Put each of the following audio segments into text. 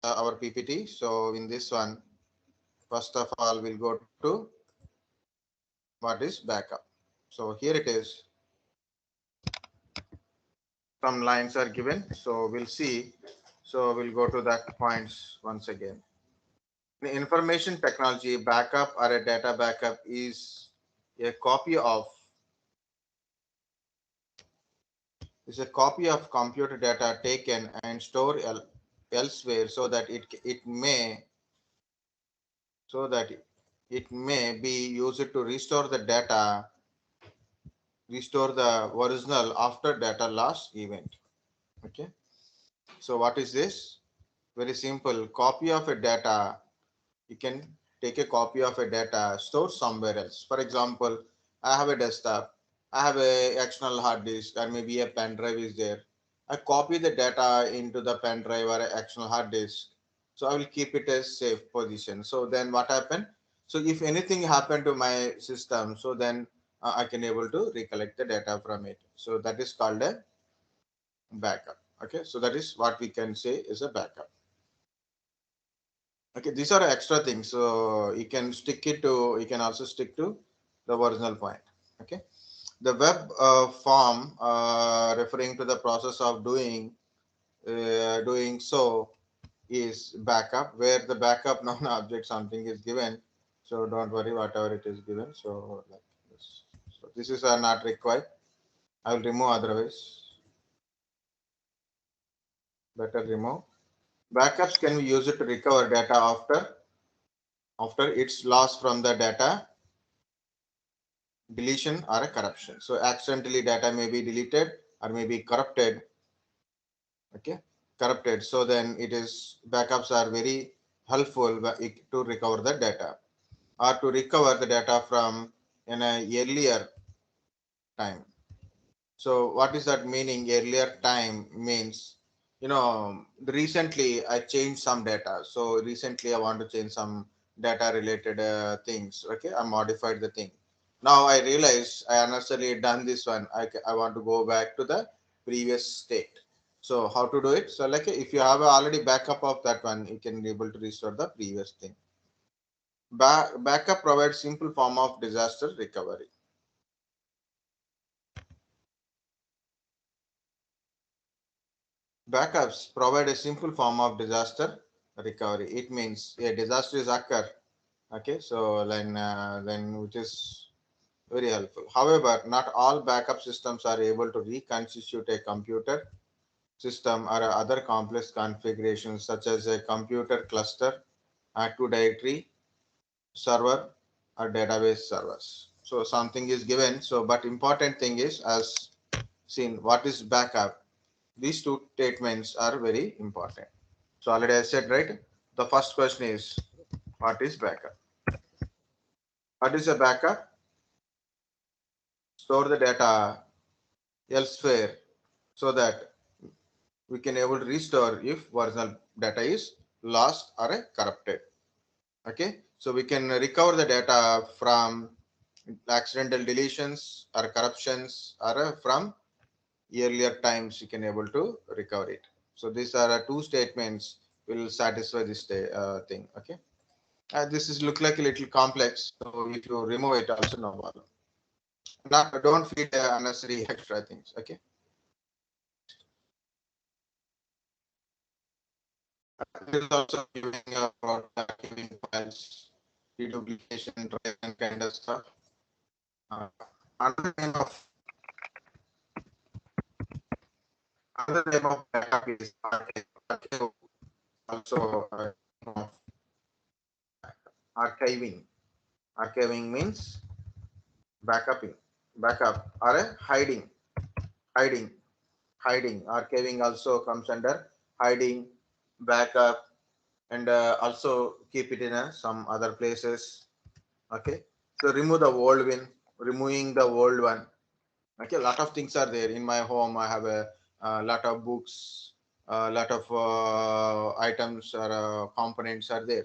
our PPT. So in this one, first of all, we'll go to what is backup. So here it is. Some lines are given. So we'll see. So we'll go to that points once again. In information technology, backup or a data backup a copy of is a copy of computer data taken and stored elsewhere so that it may be used to restore the original after data loss event. Okay. So what is this? Very simple. Copy of a data. You can take a copy of a data stored somewhere else. For example, I have a desktop. I have a external hard disk, or maybe a pen drive is there. I copy the data into the pen drive or an external hard disk. So I will keep it as safe position. So then what happened? So if anything happened to my system, so then I can able to recollect the data from it. So that is called a backup. Okay, so that is what we can say is a backup. Okay, these are extra things. So you can also stick to the original point. Okay, the web form referring to the process of doing so is backup, where the backup non object something is given. So don't worry, whatever it is given. So like this. So this is not required. I will remove otherwise. Better remove. Backups can be used to recover data after its loss from the data deletion or a corruption. So accidentally data may be deleted or may be corrupted. Okay, corrupted. So then it is backups are very helpful to recover the data or to recover the data from in a earlier time. So what is that meaning? Earlier time means, recently I changed some data. So recently I want to change some data related things. Okay, I modified the thing. Now I realize I unnecessarily done this one. I want to go back to the previous state. So how to do it? So like if you have a already backup of that one, you can be able to restore the previous thing. Backup provides simple form of disaster recovery. Backups provide a simple form of disaster recovery. It means a disaster is occur. Okay, so then which is very helpful. However, not all backup systems are able to reconstitute a computer system or other complex configurations such as a computer cluster, Active Directory server, or database servers. So something is given. So, but important thing is as seen what is backup. These two statements are very important. So already I said, right? The first question is, what is backup? What is a backup? Store the data elsewhere so that we can able to restore if original data is lost or corrupted. Okay, so we can recover the data from accidental deletions or corruptions or from earlier times you can able to recover it. So these are two statements will satisfy this thing. Okay. This is look like a little complex, so if you remove it, also no problem. Not don't feed unnecessary extra things. Okay. There is also giving about archiving files, deduplication, drive, and kind of stuff. Uh, another name of another name of backup is archive. Archive also archiving. Archiving means backupping, backup or hiding, hiding. Archiving also comes under hiding, backup, and also keep it in some other places. Okay, so remove the old one, removing the old one. Okay, a lot of things are there in my home. I have a lot of books, a lot of items or components are there.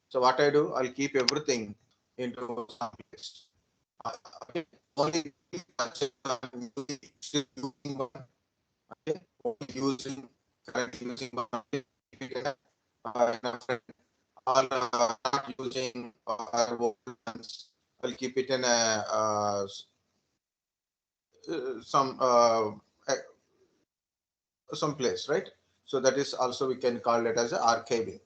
So what I do, I'll keep everything into some place. Uh, okay, only still using one. Okay, only using currently using one. or not using our old ones. I'll keep it in a some some place, right? So that is also we can call it as a archiving.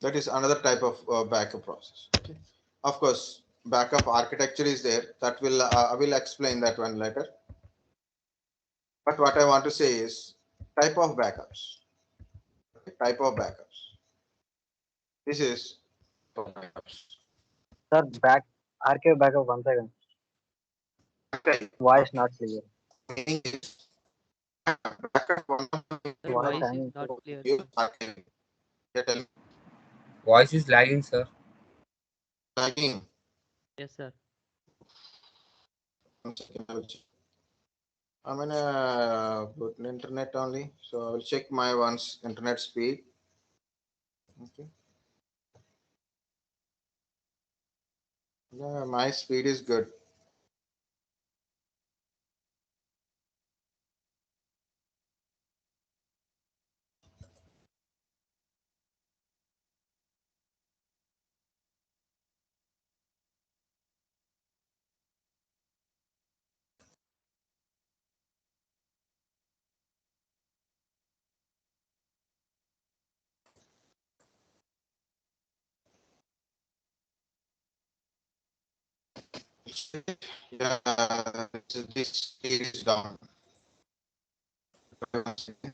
That is another type of backup process. Okay. Of course, backup architecture is there. That will I will explain that one later. But what I want to say is type of backups. Okay, type of backups. This is backups. Sir, archive backup 1 second. Okay. Voice not clear. Meaning is backup one Sir, Voice voice is hanging. not clear, use sir. archiving. Yeah, tell me. Voice is lagging, sir. Lagging. Yes, sir. 1 second, I will check. I'm in a good internet only, so I will check my one's internet speed. Okay. Yeah, my speed is good. Yeah, this speed is down. 1 second.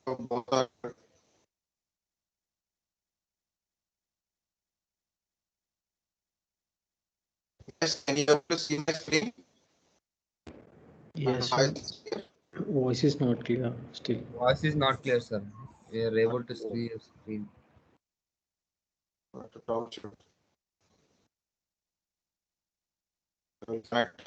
Both are yes, can you able to see my screen? My Yes, sir. voice is clear. Voice is not clear still. Voice is not clear, sir. We are able to see your screen. What to troubleshoot. I will connect,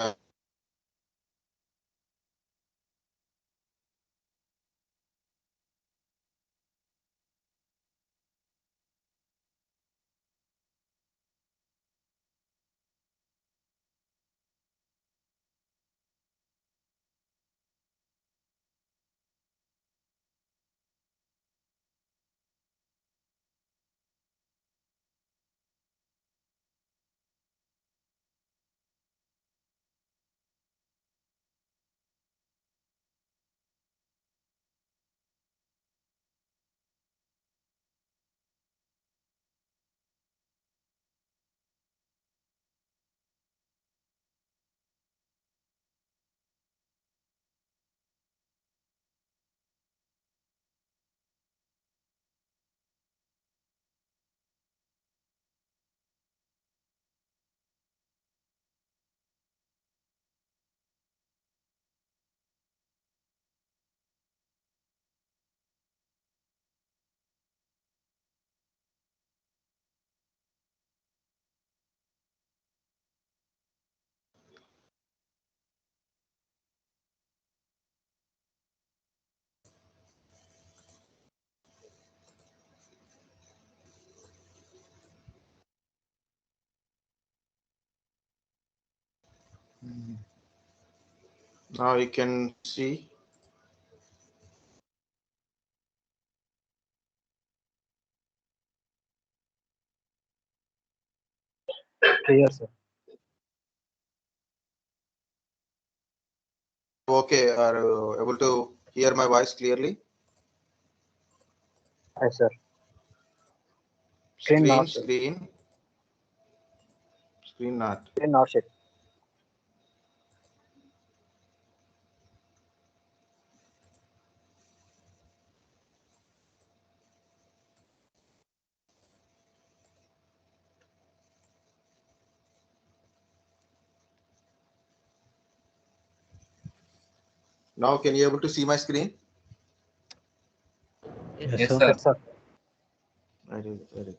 now you can see. Clear, sir. Okay, are you able to hear my voice clearly? Yes, sir. Screen not, sir. Screen not. Screen not shit. Now can you able to see my screen? Yes, Yes, sir. Yes, sir. sir. Yes, sir. Very good, very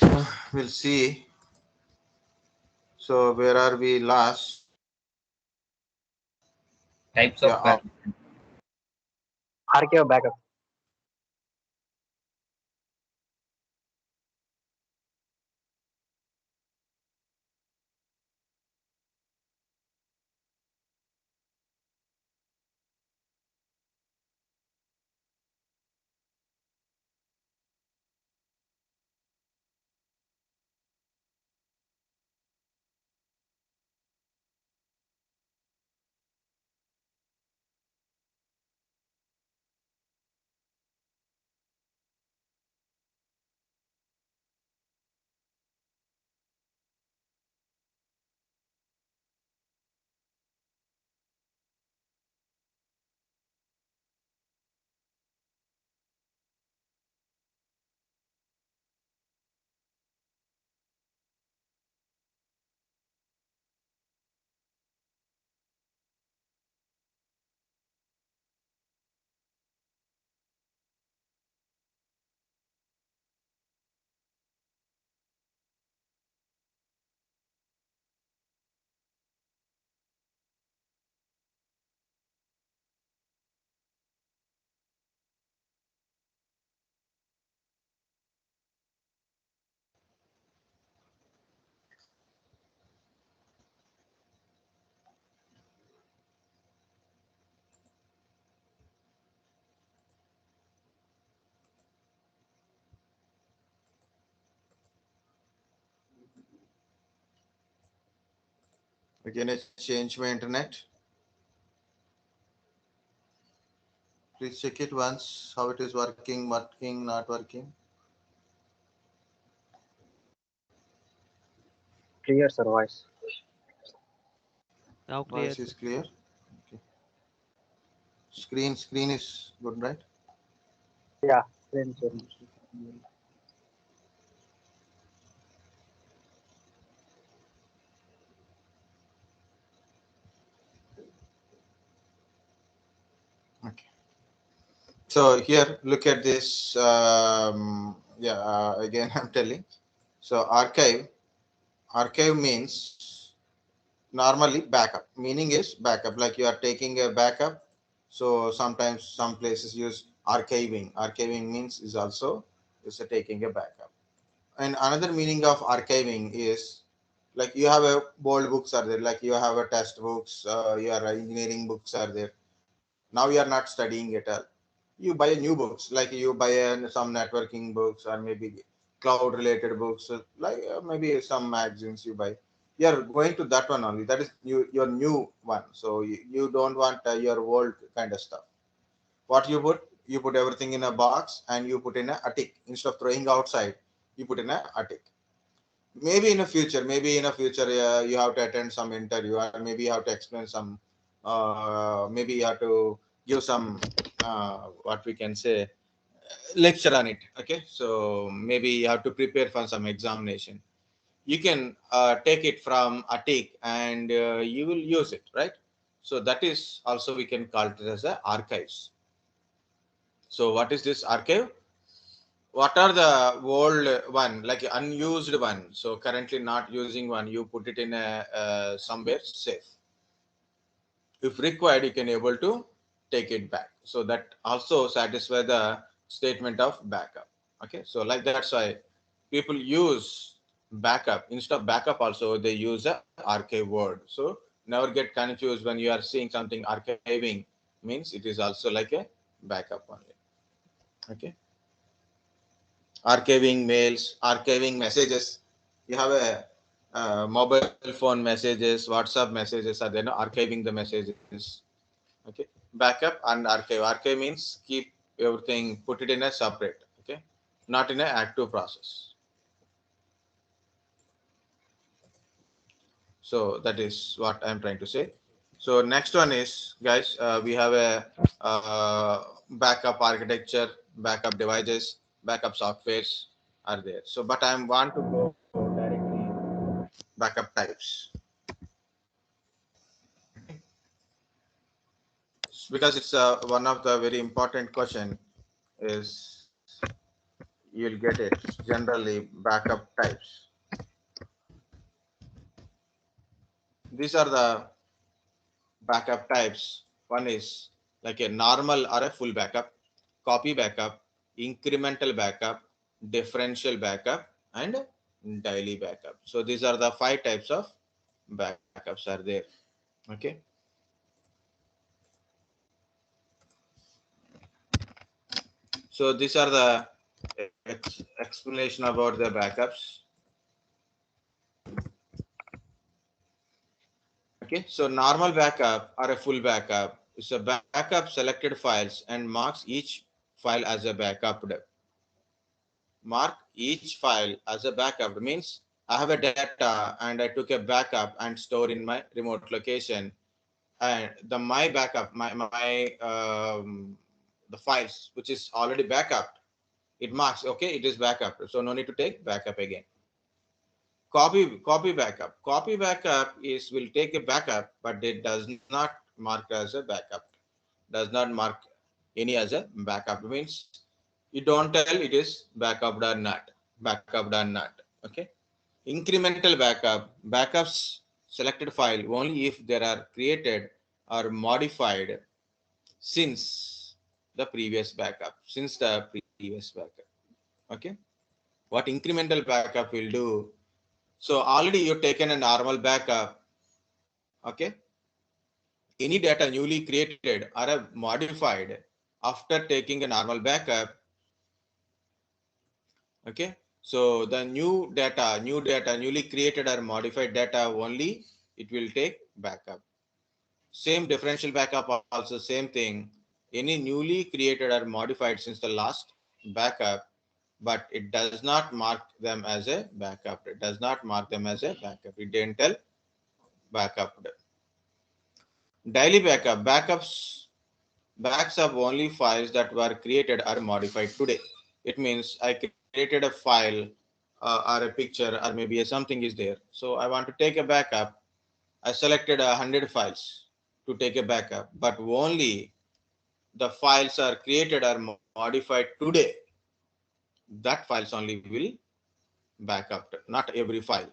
good. We'll see. So where are we last? Types Yeah, of backup. Archive backup. again, I change my internet. Please check it once how it is working, not working. Clear, sir. Voice. Now clear. Voice is clear. Okay. Screen is good, right? Yeah. Same, sir. Okay. So here, look at this. Yeah, again, I'm telling. So archive means normally backup. Meaning is backup. Like you are taking a backup. So sometimes some places use archiving. Archiving means is also is a taking a backup. And another meaning of archiving is like you have a bold books are there. Like you have a test books. Your engineering books are there. Now you are not studying at all. You buy a new books, like you buy some networking books or maybe cloud related books, like maybe some magazines you buy. You are going to that one only. That is your new one. So you don't want your old kind of stuff. What you put? You put everything in a box and you put in a attic. Instead of throwing outside, you put in a attic. Maybe in a future you have to attend some interview, or maybe you have to explain some, maybe you have to give some, what we can say, lecture on it. Okay, so maybe you have to prepare for some examination. You can take it from attic and you will use it, right? So that is also we can call it as a archives. So what is this archive? What are the old one, like unused one, so currently not using one, you put it in a somewhere safe. If required, you can able to take it back. So that also satisfy the statement of backup. Okay, so like that's why people use backup instead of backup. Also they use a archive word. So never get confused when you are seeing something archiving means it is also like a backup only. Okay, archiving mails, archiving messages. You have a mobile phone messages, WhatsApp messages are there, no? Archiving the messages. Okay, backup and archive. Archive means keep everything, put it in a separate. Okay, not in an active process. So that is what I'm trying to say. So next one is, guys, we have a backup architecture, backup devices, backup softwares are there. So, but I want to go directly backup types because it's one of the very important question is you'll get it generally backup types. These are the backup types. One is like a normal or a full backup, copy backup, incremental backup, differential backup, and daily backup. So these are the 5 types of backups are there. Okay. So these are the explanation about the backups. Okay, so normal backup or a full backup is a backup selected files and marks each file as a backup. Mark each file as a backup means I have a data and I took a backup and store in my remote location, and the my backup, the files which is already backup, it marks okay, it is backup, so no need to take backup again. Copy backup. Copy backup is will take a backup, but it does not mark as a backup. Does not mark any as a backup. Means you don't tell it is backup or not. Backup or not. Okay. Incremental backup. Backups selected file only if they are created or modified since the previous backup. Since the previous backup. Okay. What incremental backup will do? So already you've taken a normal backup. Okay. Any data newly created or modified after taking a normal backup. Okay. So the new data, newly created or modified data only it will take backup. Same differential backup also same thing. Any newly created or modified since the last backup, but it does not mark them as a backup. It does not mark them as a backup. It didn't tell backup. Daily backup. Backs up only files that were created or modified today. It means I created a file or a picture or maybe something is there. So I want to take a backup. I selected 100 files to take a backup, but only the files are created or modified today. That files only will backup, not every file.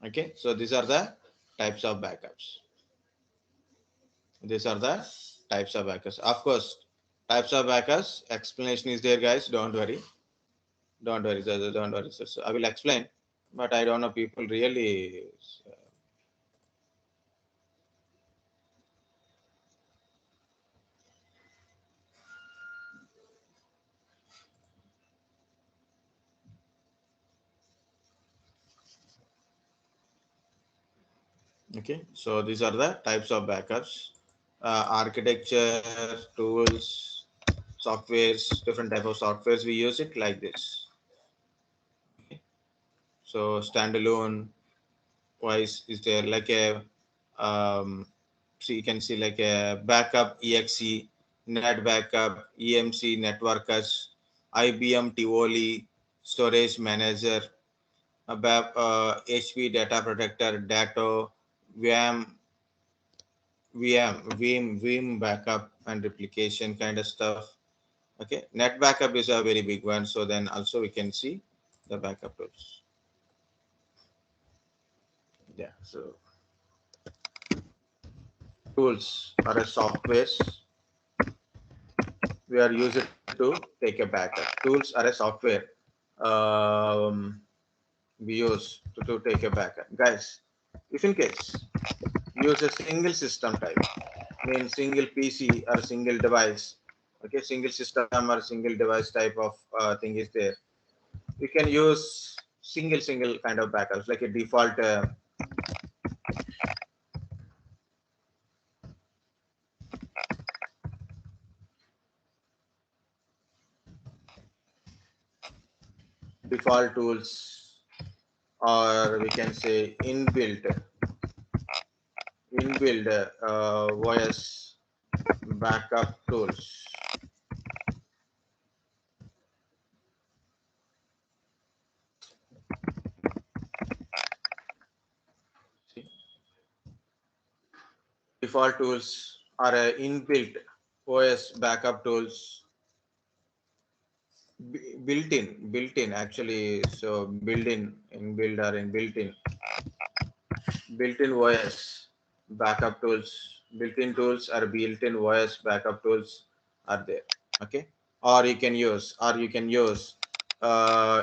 Okay, so these are the types of backups. These are the types of backups. Of course, types of backups explanation is there, guys. Don't worry. Don't worry. Don't worry. So I will explain, but I don't know people really. Okay, so these are the types of backups. Architecture, tools, softwares, different type of softwares. We use it like this. Okay. So standalone wise is there like a so you can see like a backup exe, net backup, EMC networkers, IBM Tivoli, storage manager, HP data protector, Datto, VM, Vim backup and replication kind of stuff. Okay, net backup is a very big one. So then also we can see the backup tools. Yeah, so tools are a softwares we are using to take a backup. Tools are a software we use to take a backup. Guys, if in case use a single system type, mean single PC or single device, okay, single system or single device type of thing is there. You can use single kind of backups like a default default tools, or we can say inbuilt OS backup tools. See? Default tools are inbuilt OS backup tools built in actually. So built-in OS backup tools built-in tools or built-in OS backup tools are there. Okay, or you can use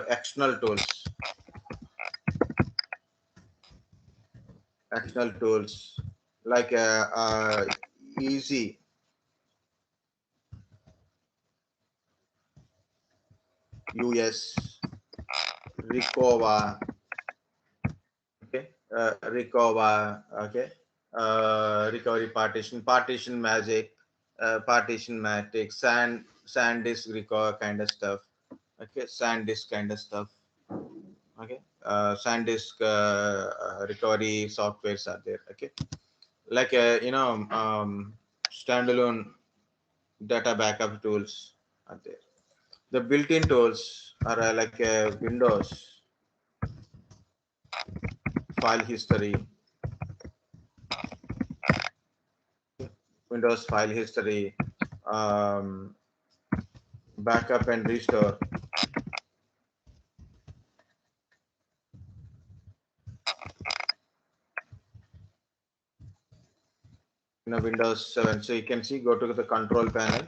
external tools. External tools like Easy, US, Ricova, okay, Ricova, okay, recovery partition magic, partition matic, SanDisk Recover kind of stuff, okay, SanDisk kind of stuff, okay, SanDisk recovery softwares are there, okay, like standalone data backup tools are there. The built-in tools are like file history, Windows file history, um, backup and restore. Windows 7. So you can see, go to the control panel.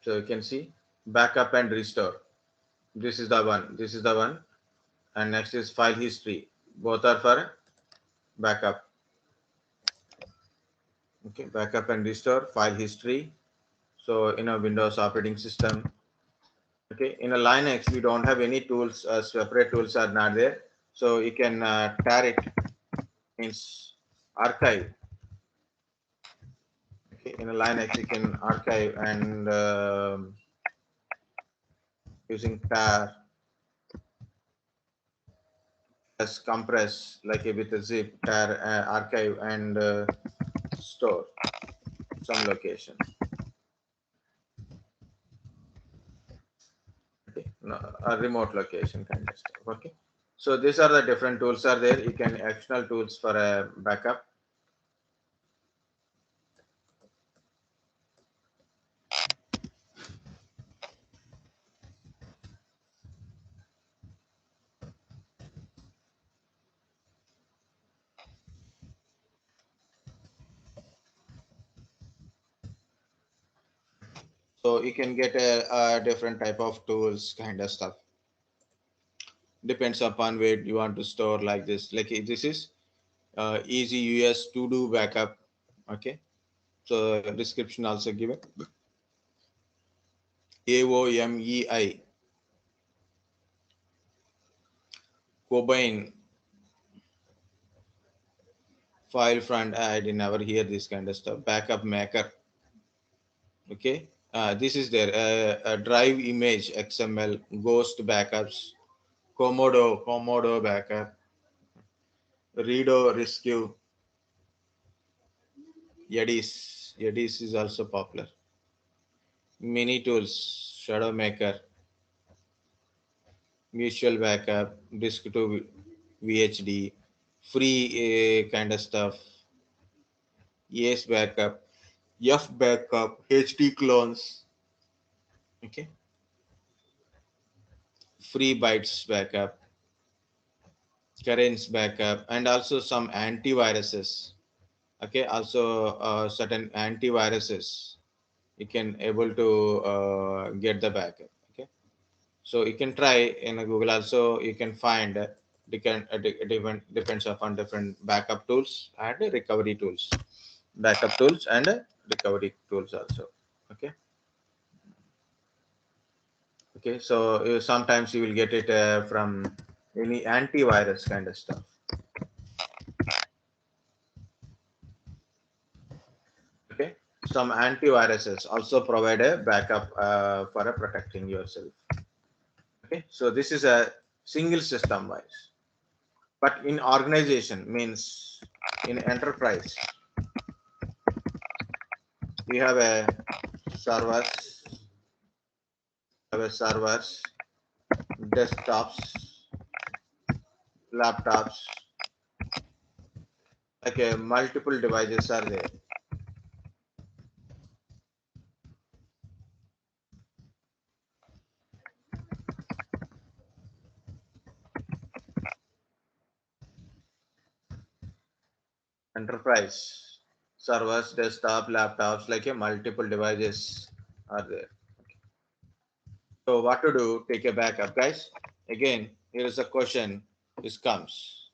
So you can see backup and restore. This is the one. This is the one. And next is file history. Both are for backup. Okay, backup and restore, file history. So in a Windows operating system. Okay, in a Linux, we don't have any tools, separate tools are not there. So you can tar it, means archive. Okay, in a Linux, you can archive and using tar as compress, like with a zip, tar archive and store some location. Okay, no, a remote location kind of stuff. Okay, so these are the different tools are there. You can external tools for a backup. So you can get a different type of tools kind of stuff. Depends upon where you want to store, like this. Like this is Easy US to do backup. Okay, so description also given. AOMEI, Cobain, file front. I did never hear this kind of stuff. Backup maker. Okay, this is there. Drive image XML, Ghost backups, Komodo backup, Redo rescue, Yedis is also popular. Mini tools, Shadow Maker, Mutual backup, Disk to VHD, free kind of stuff, Yes backup, F backup, HD clones, okay, free bytes backup, currents backup, and also some antiviruses. Okay, also certain antiviruses you can able to get the backup. Okay, so you can try in Google also. You can find different depends upon different backup tools and recovery tools, backup tools and recovery tools also. Okay, okay, so sometimes you will get it from any antivirus kind of stuff. Okay, some antiviruses also provide a backup for protecting yourself. Okay, so this is a single system wise, but in organization, means in enterprise, we have a servers, desktops, laptops, like multiple devices are there. enterprise servers, desktop, laptops, like a multiple devices are there. So what to do? Take a backup, guys. Again, here is a question. This comes.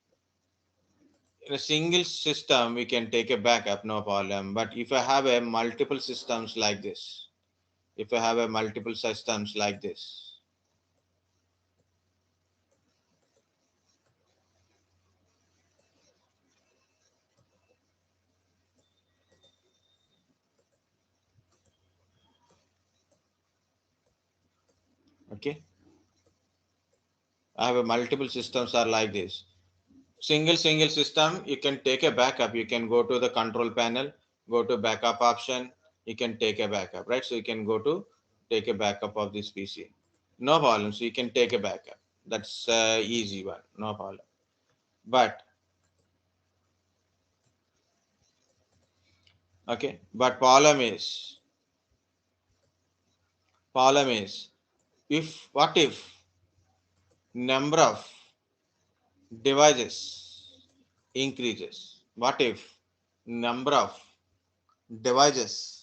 In a single system, we can take a backup, no problem. But if I have a multiple systems like this, if I have a multiple systems like this, okay, I have a multiple systems are like this. Single system, you can take a backup. You can go to the control panel, go to backup option. You can take a backup, right? So you can go to take a backup of this PC. No problem. So you can take a backup. That's easy one. No problem. But okay, but problem is if what if number of devices increases? What if number of devices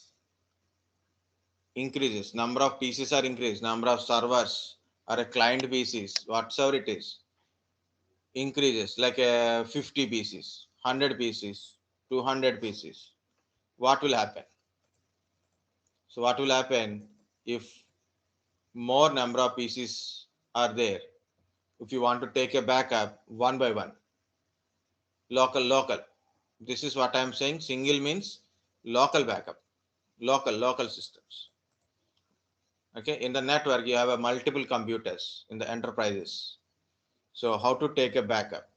increases, number of PCs are increased, number of servers or a client PCs, whatsoever it is, increases like 50 PCs, 100 PCs, 200 PCs. What will happen? So what will happen if more number of PCs are there? If you want to take a backup one by one, local. This is what I am saying. Single means local backup, local systems. Okay, in the network you have a multiple computers in the enterprises. So how to take a backup?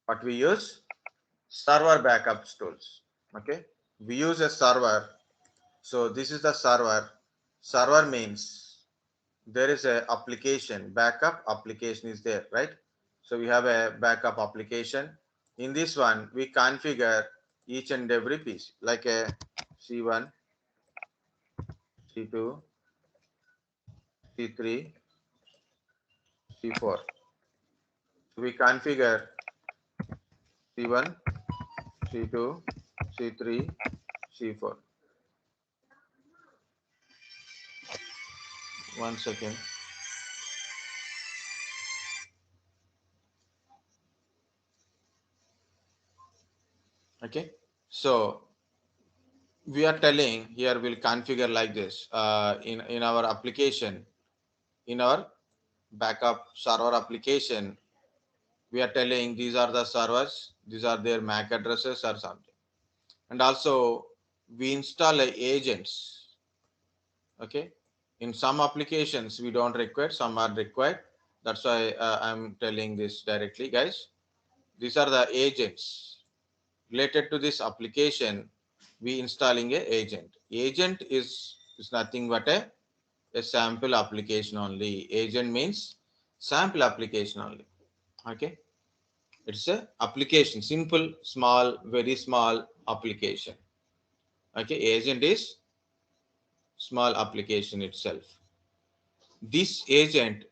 What we use? Server backup tools. Okay, we use a server. So this is the server. Server means there is a application, backup application is there, right? So we have a backup application. In this one, we configure each and every piece like a C1, C2, C3, C4. So we configure C1, C2, C3, C4. One second. Okay. So we are telling here we'll configure like this in our application, in our backup server application. We are telling these are the servers, these are their MAC addresses or something. And also we install agents. Okay. In some applications we don't require, some are required. That's why I'm telling this directly, guys. These are the agents related to this application. We installing a agent. Agent is nothing but a sample application only. Agent means sample application only. Okay, it's a application, simple, small, very small application. Okay, agent is small application itself. This agent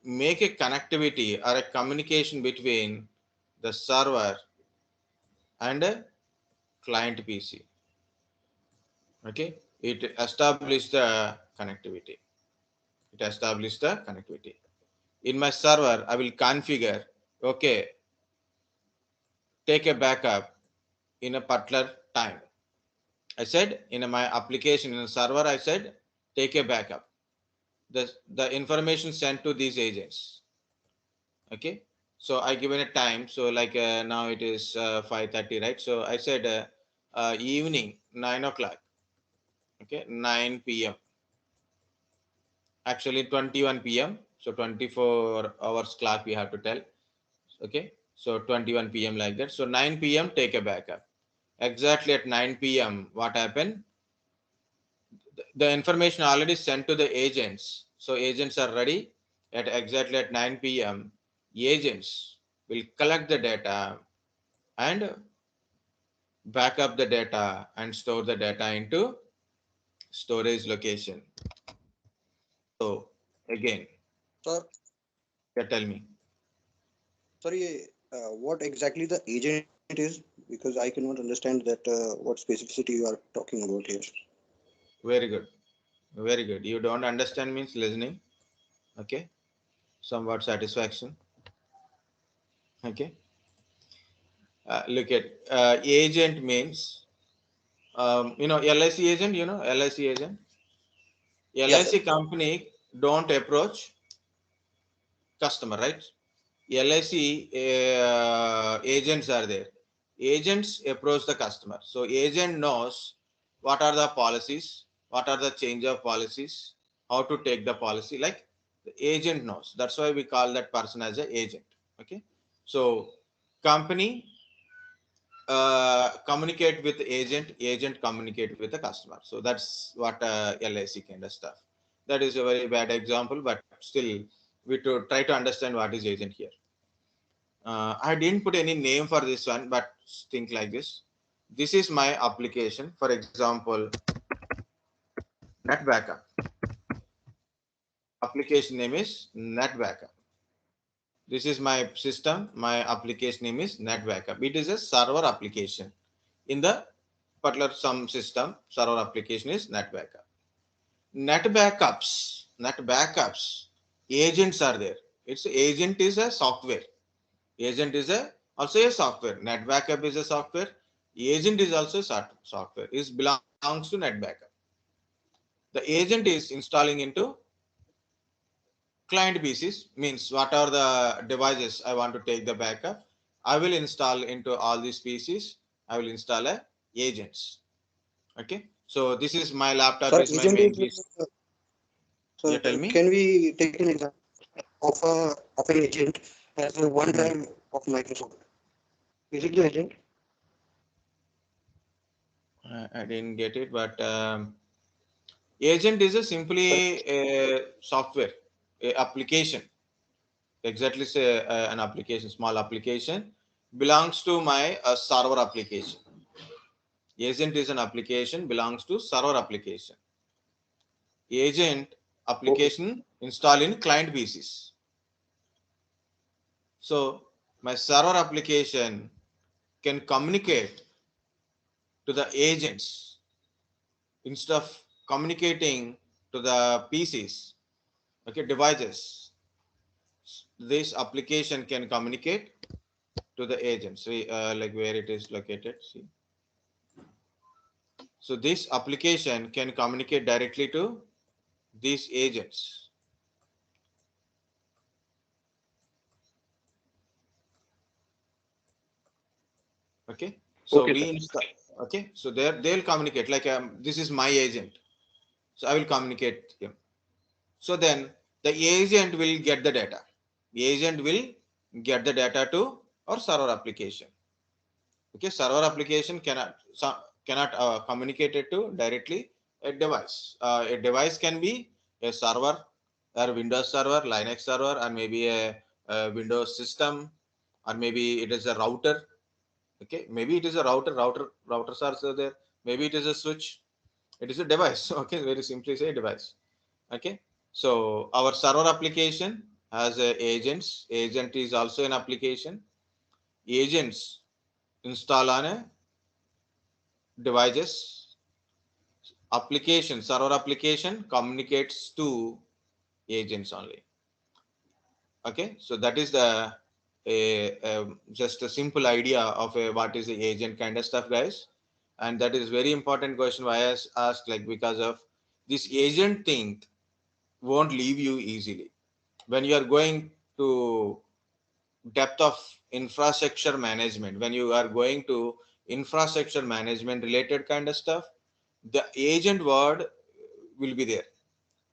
make a connectivity or a communication between the server and a client PC. Okay, it establishes the connectivity. It establishes the connectivity. In my server, I will configure, okay, take a backup in a particular time. I said in my application in a server, I said take a backup. The information sent to these agents. Okay, so I given a time. So like now it is 5:30, right? So I said evening 9 o'clock. Okay, 9 p.m. Actually 21 p.m. So 24 hours clock we have to tell. Okay, so 21 p.m. like that. So 9 p.m. take a backup. Exactly at 9 p.m. what happened? The information already sent to the agents. So agents are ready at exactly at 9 p.m. Agents will collect the data and back up the data and store the data into storage location. So again, Sir, tell me. sorry, what exactly the agent is? Because I cannot understand that what specificity you are talking about here. Very good. Very good. You don't understand means listening. Okay. Somewhat satisfaction. Okay. Look at agent means, LIC agent, LIC agent. Yeah, sir. LIC company don't approach customer, right? LIC agents are there. Agents approach the customer. So agent knows what are the policies, what are the change of policies, how to take the policy. Like the agent knows. That's why we call that person as an agent. Okay. So company communicate with agent, agent communicate with the customer. So that's what LIC kind of stuff. That is a very bad example, but still we to try to understand what is agent here. I didn't put any name for this one, but think like this. This is my application. For example, Net Backup. Application name is Net Backup. This is my system. My application name is Net Backup. It is a server application. In the particular some system, server application is Net Backup. Net backups, agents are there. Its agent is a software. Agent is also a software. Net backup is a software. Agent is also software. It belongs to net backup. The agent is installing into client PCs, means what are the devices I want to take the backup. I will install into all these PCs. I will install a agents. Okay. So this is my laptop Sir, is my agent main is. PC. Sir, Yeah, tell me. can we take an example of an agent as a Hmm. OneDrive of Microsoft? Is it the agent? I didn't get it, but agent is a Sir, simply a software, a application. Exactly, say an application, small application belongs to my server application. Agent is an application belongs to server application. Agent okay. application install in client PCs. So my server application can communicate to the agents instead of communicating to the PCs, okay, devices. This application can communicate to the agents. See, like where it is located. See, so this application can communicate directly to these agents. Okay, so Okay, we sir. install. Okay, so they'll communicate like this is my agent. So I will communicate him. So then the agent will get the data. The agent will get the data to our server application. Okay, server application cannot communicate it to directly a device. A device can be a server or Windows server, Linux server, or maybe a Windows system, or maybe it is a router. Okay, maybe it is a routers are so there. Maybe it is a switch. It is a device. Okay, very simply say device. Okay, so our server application has agents. Agent is also an application. Agents install on a devices. Application, server application communicates to agents only. Okay, so that is the just a simple idea of what is the agent kind of stuff, guys. And that is very important question why I asked, like because of this agent thing won't leave you easily when you are going to depth of infrastructure management. When you are going to infrastructure management related kind of stuff, the agent word will be there.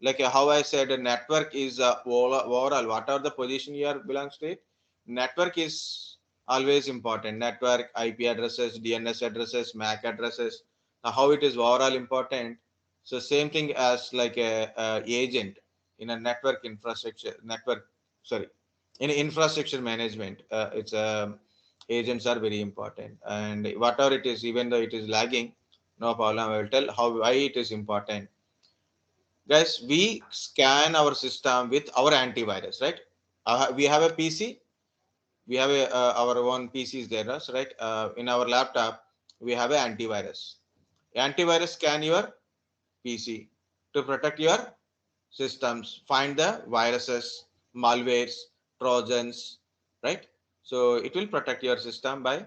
Like how I said, a network is overall what are the position you are belongs to it. Network is always important. Network, IP addresses, DNS addresses, MAC addresses. How it is overall important. So same thing as like a agent in a network infrastructure. Network, sorry, in infrastructure management. It's Agents are very important, and whatever it is, even though it is lagging, no problem. I will tell why it is important. Guys, we scan our system with our antivirus, right? We have a PC, we have our own PCs there, right? In our laptop, we have an antivirus. Antivirus scan your PC to protect your systems, find the viruses, malwares, trojans, right? So it will protect your system by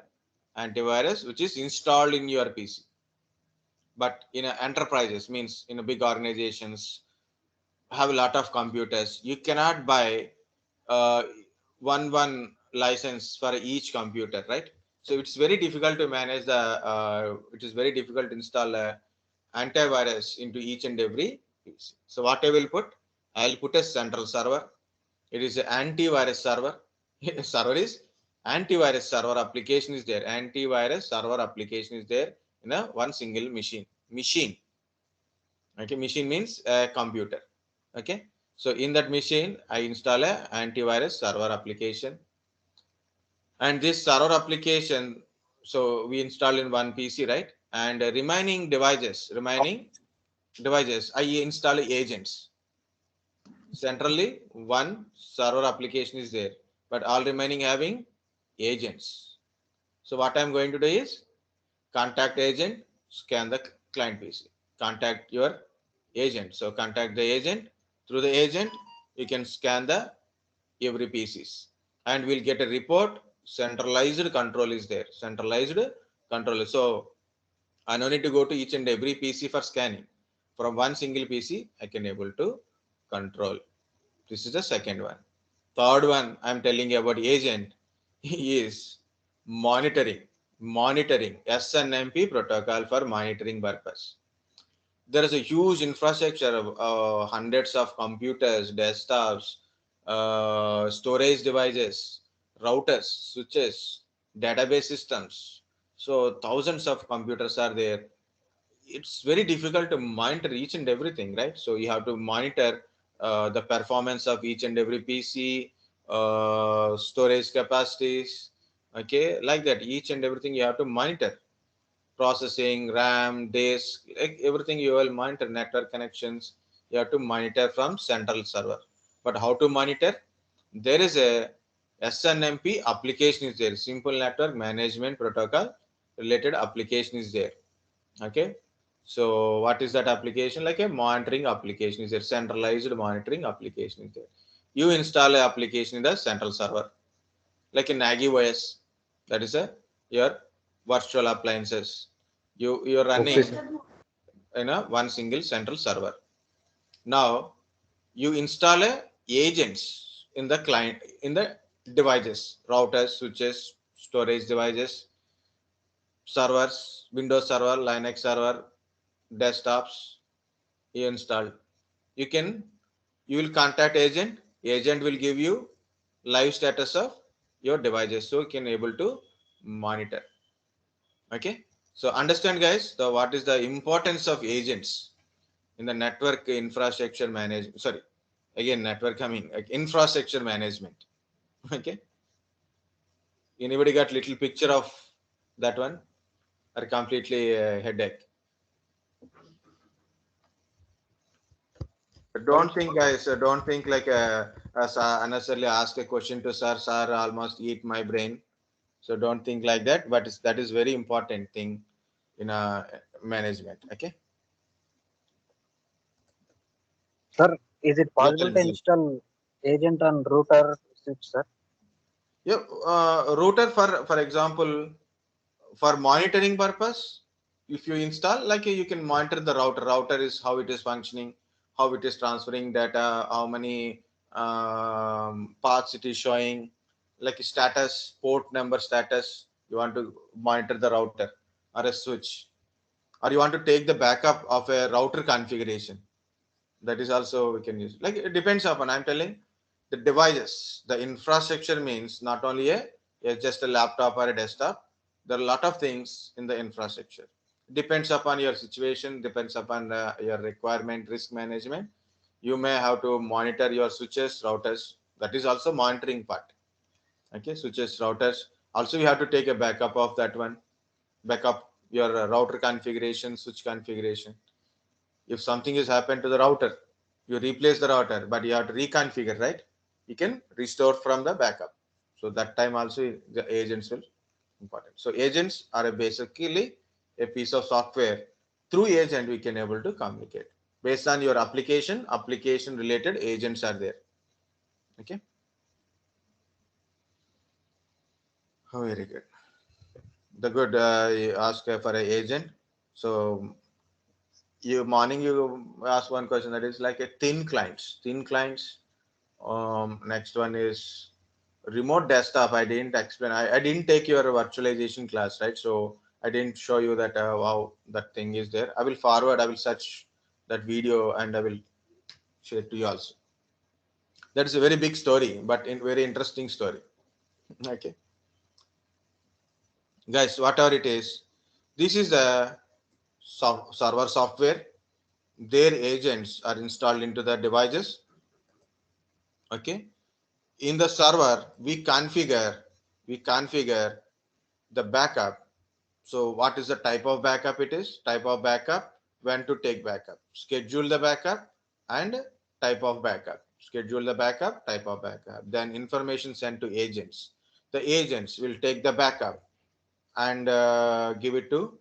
antivirus, which is installed in your PC. But in enterprises, means in a big organizations, have a lot of computers. You cannot buy uh, one license for each computer, right? So it's very difficult to manage the. It is very difficult to install a antivirus into each and every piece. So what I will put, I'll put a central server. It is an antivirus server. Server is antivirus server application is there. Antivirus server application is there in a one single machine. Machine. Okay, machine means a computer. Okay, so in that machine, I install a antivirus server application, and this server application, so we install in one PC, right? And remaining devices, I install agents. Centrally, one server application is there, but all remaining having agents. So what I'm going to do is contact agent, scan the client PC. Contact your agent. So contact the agent. Through the agent, you can scan the every PCs, and we'll get a report. Centralized control is there. Centralized control. So I don't need to go to each and every PC for scanning. From one single PC, I can able to control. This is the second one. Third one, I'm telling you about agent. He is monitoring. Monitoring SNMP protocol for monitoring purpose. There is a huge infrastructure of hundreds of computers, desktops, storage devices, routers, switches, database systems. So thousands of computers are there. It's very difficult to monitor each and everything, right? So you have to monitor the performance of each and every PC, storage capacities, okay, like that. Each and everything you have to monitor. Processing, RAM, disk, like everything you will monitor. Network connections, you have to monitor from central server. But how to monitor? There is a SNMP application is there. Simple Network Management Protocol related application is there. Okay, so what is that application? Like a monitoring application is there. Centralized monitoring application is there. You install a application in the central server, like a Nagios. That is a your virtual appliances. You're running Okay, sir. in a one single central server. Now you install a agents in the client, in the devices, routers, switches, storage devices, servers, Windows server, Linux server, desktops. You installed. You can, you will contact agent. Agent will give you live status of your devices, so you can able to monitor. Okay, so understand, guys, the what is the importance of agents in the network infrastructure management. Sorry, again network coming, like infrastructure management. Okay, anybody got little picture of that one, or completely headache? Don't think, guys. Don't think like unnecessarily ask a question to sir. Sir almost eat my brain. So don't think like that. But that is very important thing in management. Okay. Sir, is it Yeah. possible to install agent on router switch, sir? Yeah. Router for example, for monitoring purpose, if you install, like you can monitor the router. Router is how it is functioning, how it is transferring data, how many paths it is showing, like status, port number status. You want to monitor the router or a switch, or you want to take the backup of a router configuration. That is also we can use. Like it depends upon. I'm telling the devices, the infrastructure means not only a just a laptop or a desktop. There are a lot of things in the infrastructure. Depends upon your situation, depends upon your requirement, risk management. You may have to monitor your switches, routers. That is also monitoring part. Okay, switches, routers. Also, you have to take a backup of that one. Backup your router configuration, switch configuration. If something has happened to the router, you replace the router, but you have to reconfigure, right? You can restore from the backup. So that time also the agents will important. So agents are basically a piece of software. Through agent we can able to communicate based on your application related agents are there. Okay. Oh, very good. The good you ask for an agent. So you morning you ask one question, that is like a thin clients. Next one is remote desktop. I didn't explain. I didn't take your virtualization class, right? So I didn't show you that how that thing is there. I will forward. I will search that video and I will share it to you also. That is a very big story, but in very interesting story. Okay, guys, whatever it is, this is the server software. Their agents are installed into the devices. Okay, in the server we configure the backup. So what is the type of backup it is? Type of backup, when to take backup, schedule the backup, and type of backup. Schedule the backup, type of backup. Then information sent to agents. The agents will take the backup and give it to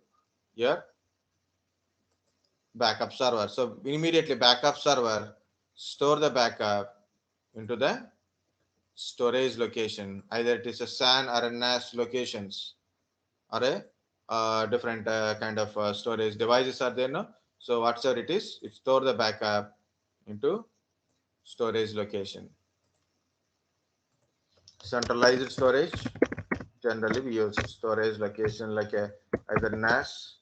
your backup server. So immediately backup server store the backup into the storage location. Either it is a SAN or a NAS locations, or a different kind of storage devices are there, no? So whatever it is, it store the backup into storage location. Centralized storage, generally we use storage location like a either NAS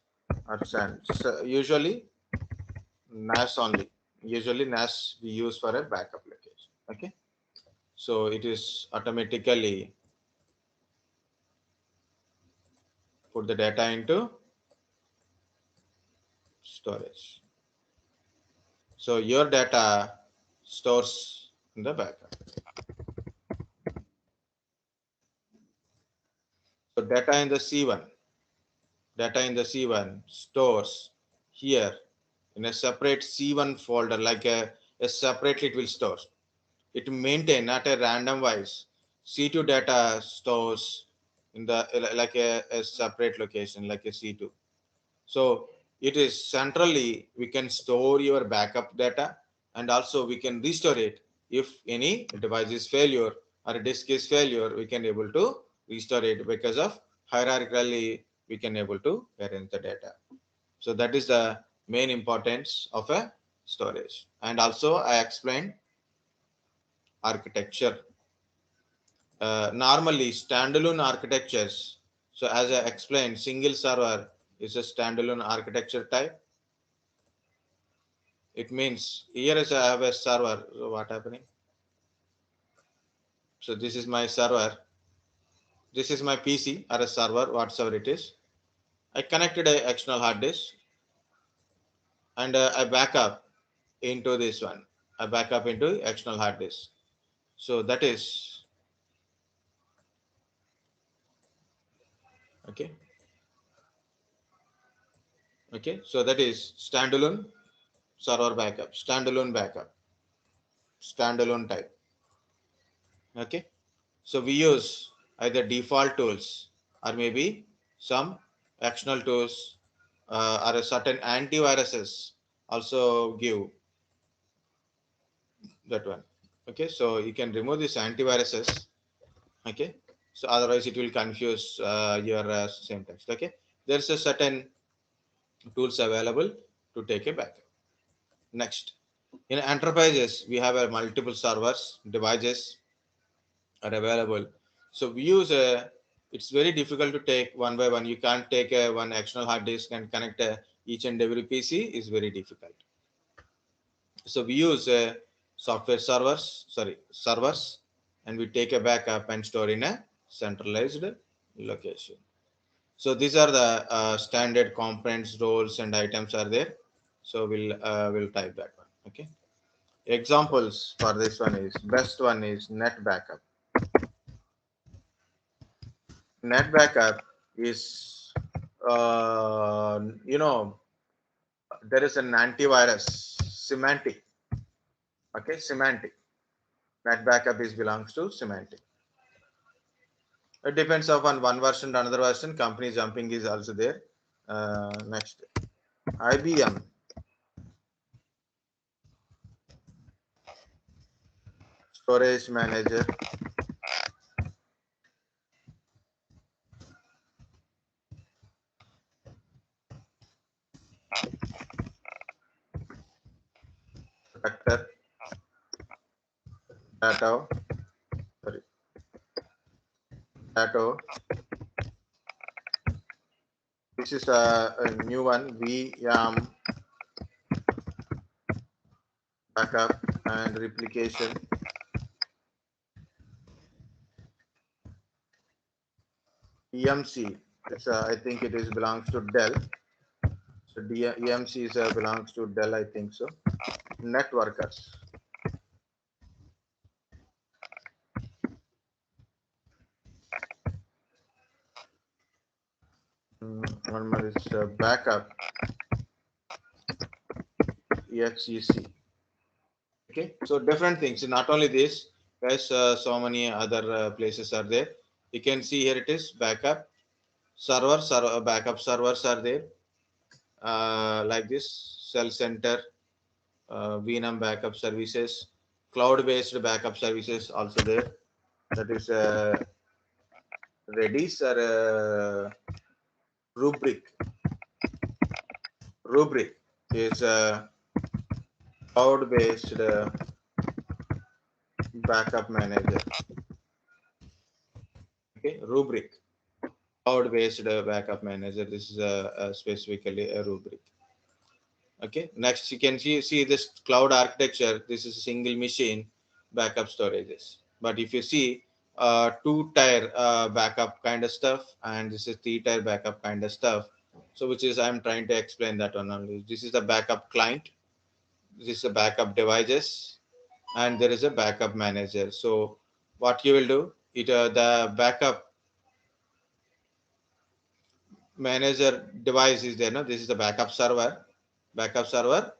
or SAN. So usually NAS only. Usually NAS we use for a backup location. Okay, so it is automatically put the data into storage. So your data stores in the backup. So data in the C1 stores here in a separate C1 folder, like a separately it will store. It maintain not a random wise. C2 data stores in the like a separate location like a C2. So it is centrally we can store your backup data, and also we can restore it if any device is failure or a disk is failure. We can able to restore it because of hierarchically we can able to arrange the data. So that is the main importance of a storage. And also I explained architecture. Normally standalone architectures. So as I explained, single server is a standalone architecture type. It means here is I have a server. So what happening? So this is my server. This is my PC or a server, whatsoever it is. I connected a external hard disk and I back up into this one. I back up into external hard disk. So that is okay. Okay, so that is standalone server backup, standalone type. Okay, so we use either default tools or maybe some external tools or a certain antiviruses also give that one. Okay, so you can remove this antiviruses. Okay, so otherwise it will confuse your same text. Okay, there's a certain tools available to take a backup. Next, in enterprises we have a multiple servers, devices are available. So we use a, it's very difficult to take one by one. You can't take a one external hard disk and connect each and every PC is very difficult. So we use servers, and we take a backup and store in a centralized location. So these are the standard components, roles, and items are there. So we'll type that one. Okay. Examples for this one is best one is net backup. net backup is, you know, there is an antivirus Symantec. Okay, Symantec. Net backup is belongs to Symantec. It depends upon one version to another version. Company jumping is also there. Next, IBM. Storage manager. Protector. Data. Sorry. Data. This is a new one. VM backup and replication. EMC. It's I think it is belongs to Dell. So EMC is belongs to Dell. I think so. Networkers. One more is backup. EXEC. Okay, so different things. Not only this, guys, so many other places are there. You can see here it is backup server, backup servers are there. Like this, cell center, VNAM backup services, cloud-based backup services also there. That is Redis or Rubrik. Rubrik is a cloud-based backup manager. Okay, Rubrik, cloud-based backup manager. This is specifically a Rubrik. Okay, next you can see this cloud architecture. This is a single machine backup storages. But if you see two-tier backup kind of stuff, and this is three-tier backup kind of stuff. So which is I'm trying to explain that one only. This is the backup client. This is a backup devices, and there is a backup manager. So what you will do, the backup manager device is there. No, this is the backup server. Backup server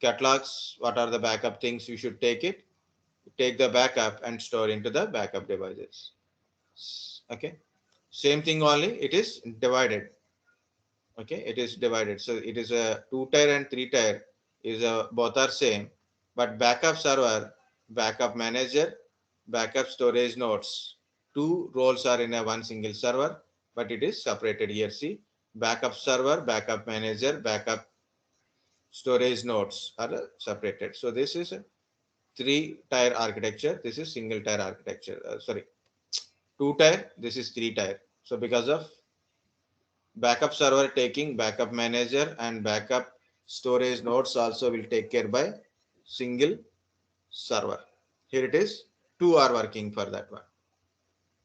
catalogs what are the backup things you should take the backup and store into the backup devices. Okay, same thing only it is divided. Okay, it is divided, so it is a two-tier and three-tier is both are same, but backup server, backup manager, backup storage nodes, two roles are in a one single server, but it is separated here. See, backup server, backup manager, backup storage nodes are separated. So this is a three-tier architecture. This is single-tier architecture. Sorry, two-tier. This is three-tier. So because of backup server taking backup manager and backup storage nodes also will take care by single server. Here it is. Two are working for that one.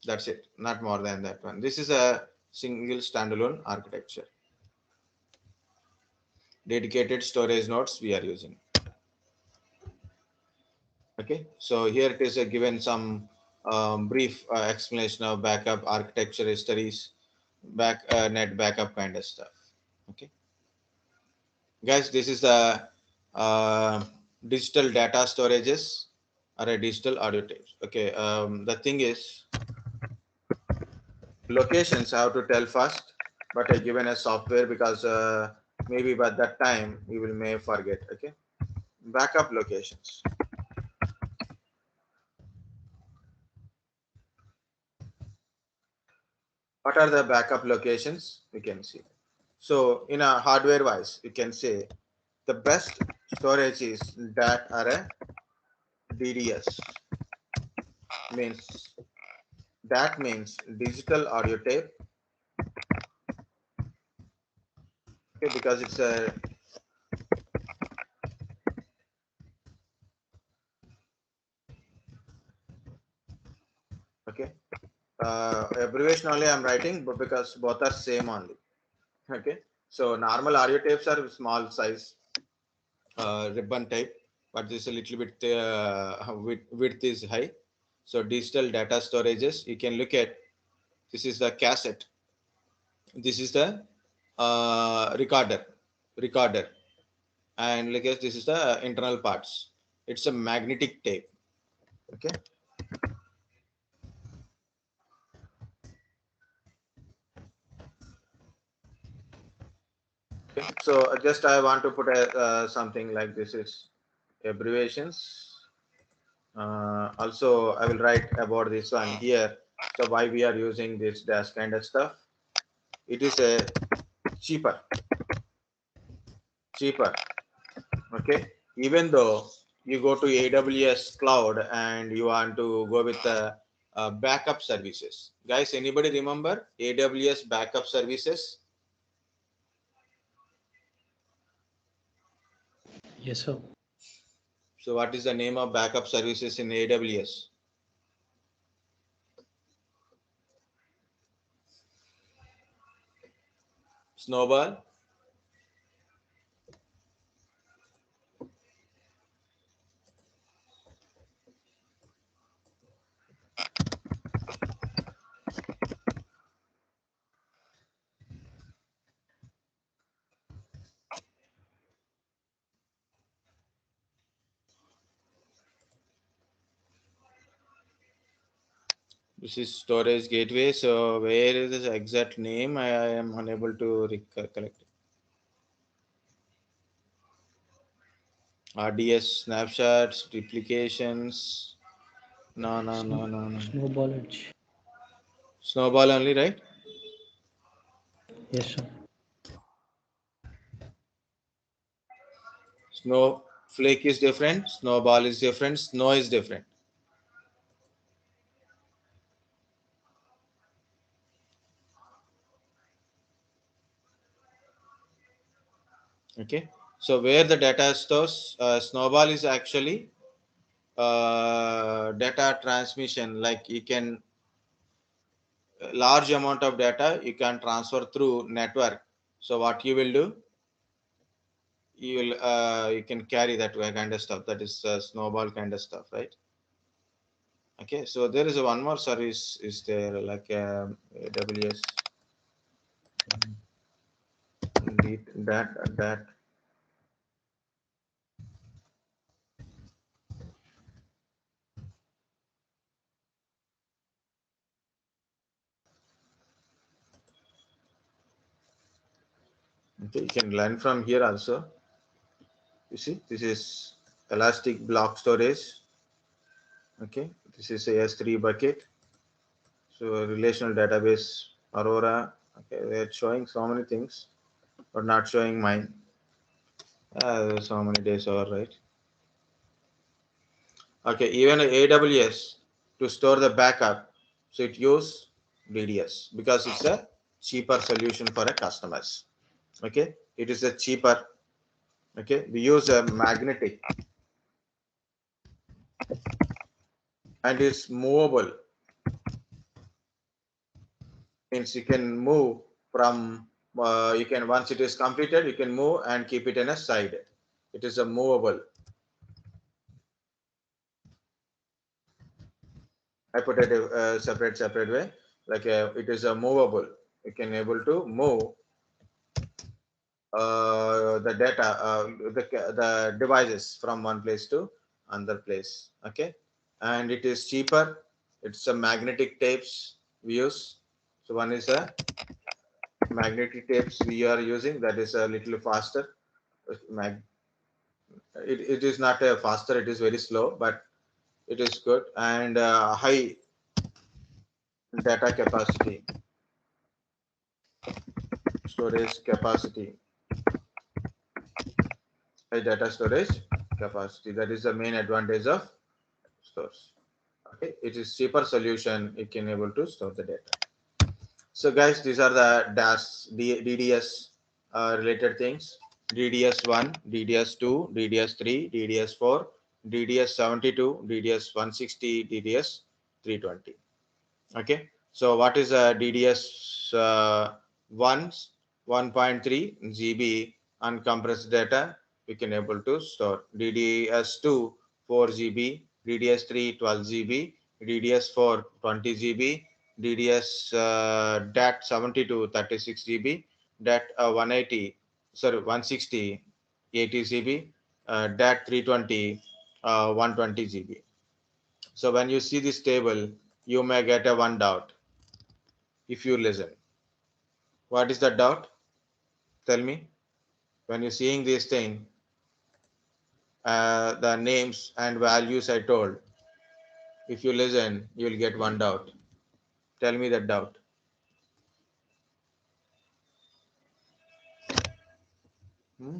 That's it. Not more than that one. This is a single standalone architecture. Dedicated storage nodes we are using. Okay, so here it is given some brief explanation of backup architecture histories, net backup kind of stuff. Okay, guys, this is the digital data storages or a digital audio tapes. Okay, the thing is locations I have to tell first, but I given a software because maybe by that time we will may forget. Okay, backup locations. What are the backup locations? We can see. So in a hardware wise, you can say the best storage is that are a DDS. Means that means digital audio tape. Okay, because it's a okay. Abbreviation only I'm writing, but because both are same only. Okay. So normal audio tapes are small size ribbon type, but this is a little bit width is high. So digital data storages, you can look at This is the cassette. This is the recorder, and like this is the internal parts. It's a magnetic tape. Okay. Okay. So just I want to put a something like this is abbreviations. Also, I will write about this one here. So why we are using this dash kind of stuff? It is a cheaper. Okay. Even though you go to AWS cloud and you want to go with the backup services, guys. Anybody remember AWS backup services? Yes, sir. So what is the name of backup services in AWS? Snowball. This is storage gateway. So where is the exact name? I am unable to recollect. RDS snapshots, replications. No. Snowball edge. Snowball only, right? Yes, sir. Snowflake is different. Snowball is different. Snow is different. Okay. So where the data stores, Snowball is actually data transmission. Like you can large amount of data you can transfer through network. So what you will do? You can carry that kind of stuff. That is Snowball kind of stuff, right? Okay. So there is a one more service is there like AWS. That okay, you can learn from here also. You see, this is elastic block storage. Okay, this is a S3 bucket. So relational database, Aurora. Okay, they're showing so many things, but not showing mine. So many days over, right? Okay, even AWS to store the backup, so it use DDS because it's a cheaper solution for a customers. Okay, it is a cheaper. Okay, we use a magnetic and it's movable. Means you can move from you can once it is completed you can move and keep it in a side. It is a movable. I put it a separate way, like it is a movable. You can able to move the data, the devices from one place to another place. Okay, and it is cheaper. It's a magnetic tapes we use. So one is a magnetic tapes we are using, that is a little faster. It is not faster, it is very slow, but it is good and high data capacity, storage capacity, high data storage capacity. That is the main advantage of stores. Okay, it is cheaper solution. You can able to store the data. So guys, these are the DDS related things. DDS1, DDS2, DDS3, DDS4, DDS72, DDS160, DDS320. Okay, so what is a DDS 1.3 GB uncompressed data? We can able to store DDS2 4 GB, DDS3 12 GB, DDS4 20 GB, DDS DAT 72 36 GB, DAT 180, sorry 160 80 GB, DAT 320 120 GB. So when you see this table, you may get a one doubt if you listen. What is the doubt? Tell me. When you're seeing this thing, the names and values I told, if you listen, you'll get one doubt. Tell me that doubt. Hmm?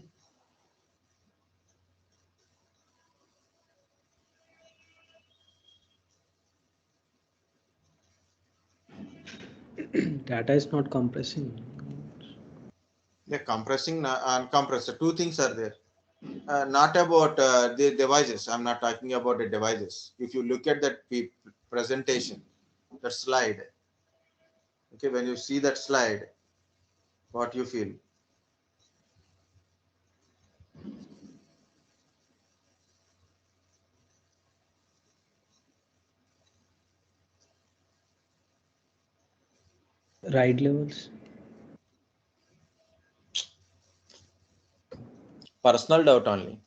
Data is not compressing. The compressing and compressor, two things are there. Not about the devices. I'm not talking about the devices. If you look at that presentation, that slide, okay, when you see that slide, what you feel? Ride levels. Personal doubt only,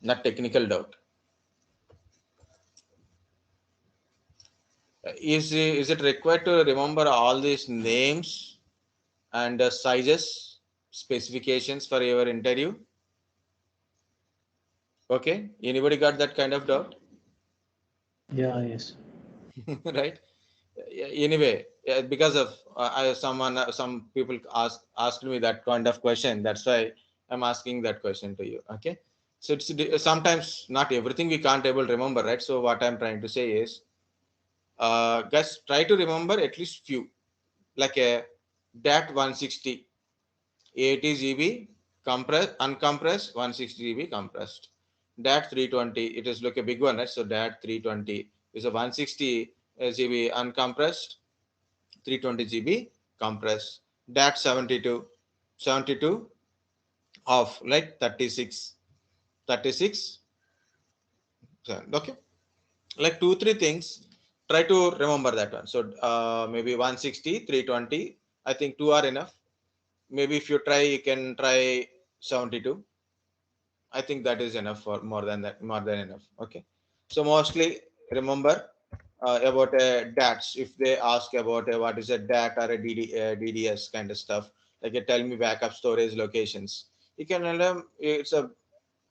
not technical doubt. Is it required to remember all these names and sizes, specifications for your interview? Okay, anybody got that kind of doubt? Yeah, yes. Right? Anyway, because of some people asked me that kind of question. That's why I'm asking that question to you. Okay, so it's sometimes not everything we can't able to remember, right? So what I'm trying to say is, guys, try to remember at least few, like a DAT 160 80 GB compressed, uncompressed, 160 GB compressed. DAT 320, it is like a big one, right? So DAT 320 is a 160 GB uncompressed, 320 GB compressed. DAT 72, 72 of like 36, 36. Okay, like 2 3 things. Try to remember that one. So maybe 160, 320. I think two are enough. Maybe if you try, you can try 72. I think that is enough, for more than that, more than enough. Okay, so mostly remember about DATs. If they ask about what is a DAT or a DDS kind of stuff, like tell me backup storage locations, you can tell them it's a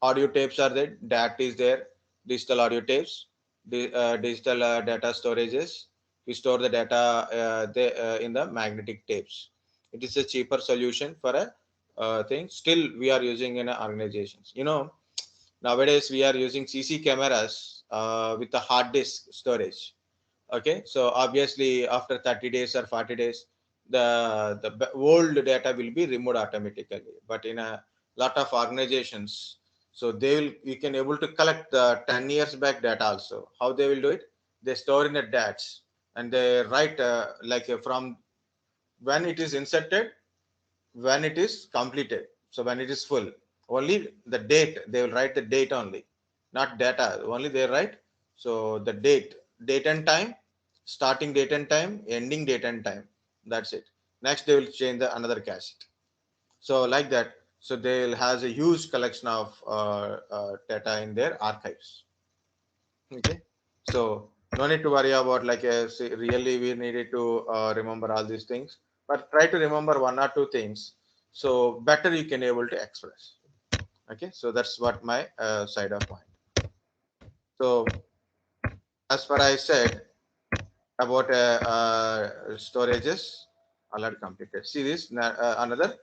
audio tapes are there, DAT is there, digital audio tapes, digital data storages. We store the data in the magnetic tapes. It is a cheaper solution for a thing. Still, we are using in organizations. Nowadays we are using CC cameras with a hard disk storage. Okay, so obviously after 30 days or 40 days, the old data will be removed automatically. But in a lot of organizations, so we can able to collect the 10 years back data also. How they will do it? They store in a DATs and they write from when it is inserted, when it is completed. So when it is full, only the date, they will write the date only, not data, only they write. So the date and time, starting date and time, ending date and time. That's it. Next, they will change another cassette. So like that. So they'll has a huge collection of data in their archives. Okay. So no need to worry about really we needed to remember all these things, but try to remember one or two things. So better you can able to express. Okay. So that's what my side of point. So as far I said about storages, already completed. See this another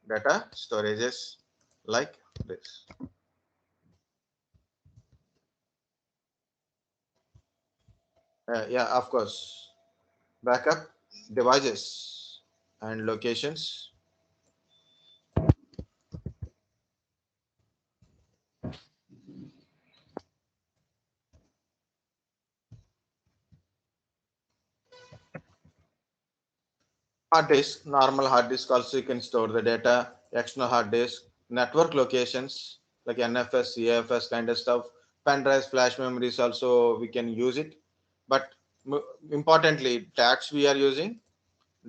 data storages like this. Yeah, of course. Backup devices and locations. Hard disk, normal hard disk also you can store the data. External hard disk, network locations like NFS, CFS kind of stuff. Pen drives, flash memories also we can use it. But Importantly, DATs we are using,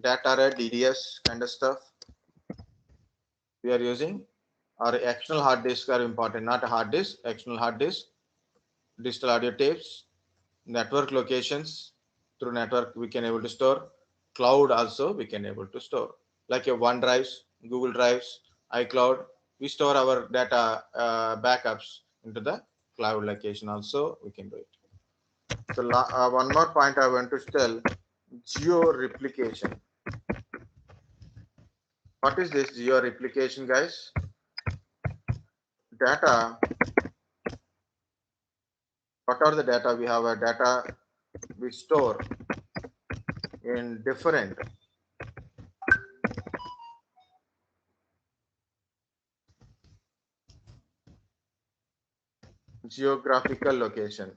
data array, DDS kind of stuff we are using. Our external hard disk are important, not a hard disk, external hard disk, digital audio tapes, network locations. Through network we can able to store. Cloud also we can able to store. Like a OneDrives, Google Drives, iCloud, we store our data backups into the cloud location also we can do it. So one more point I want to tell, geo replication. What is this geo replication, guys? Data, what are the data? We have a data we store in different geographical location.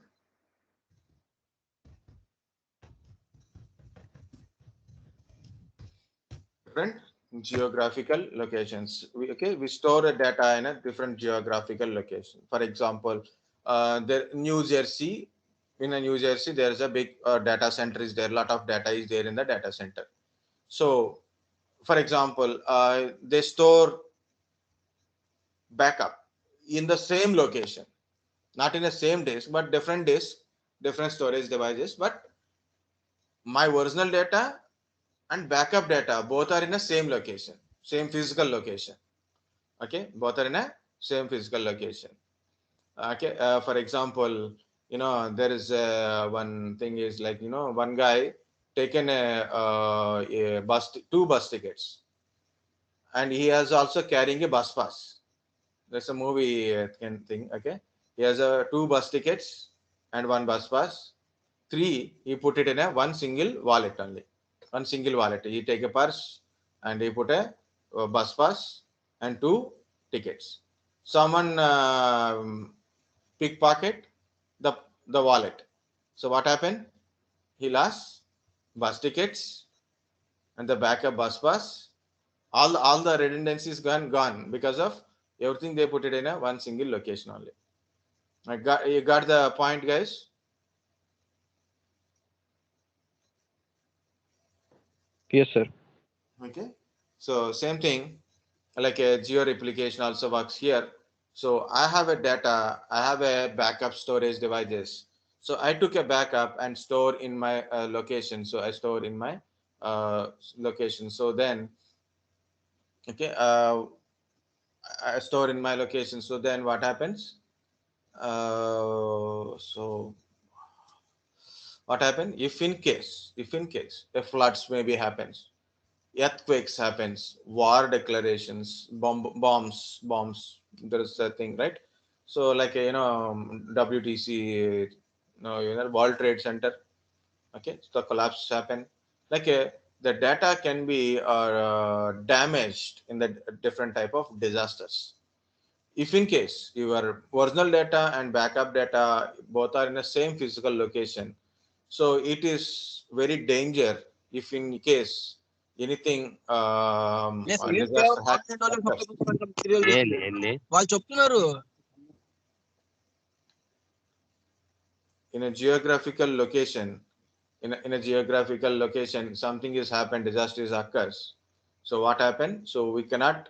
Different geographical locations. We store a data in a different geographical location. For example, the New Jersey, in a New Jersey, there is a big data center is there. A lot of data is there in the data center. So, for example, they store backup in the same location, not in the same disk, but different disk, different storage devices. But my original data and backup data both are in the same location, same physical location. Okay, both are in a same physical location. Okay, for example, there is one thing is like, one guy taken a bus, two bus tickets, and he has also carrying a bus pass. There's a movie can thing. Okay, he has two bus tickets and one bus pass. Three, he put it in a one single wallet only. One single wallet. He take a purse and he put a bus pass and two tickets. Someone pickpocket the wallet. So what happened? He lost bus tickets and the backup bus pass. All the redundancies gone because of everything they put it in a one single location only. You got the point, guys? Yes, sir. Okay. So same thing, like a geo replication also works here. So I have a data, I have a backup storage devices. So I took a backup and store in my location. So I store in my location. So then, okay, I store in my location. So then what happens? So what happens if in case a floods maybe happens, earthquakes happens, war declarations, bombs. There is a thing, right? So like WTC, World Trade Center. Okay, so the collapse happen. Like the data can be damaged in the different type of disasters. If in case your original data and backup data both are in the same physical location, so it is very danger if in case anything disaster occurs వాళ్ళు చెప్తున్నారు. in a geographical location. In a geographical location, something is happened, disaster is occurs. So what happened? So we cannot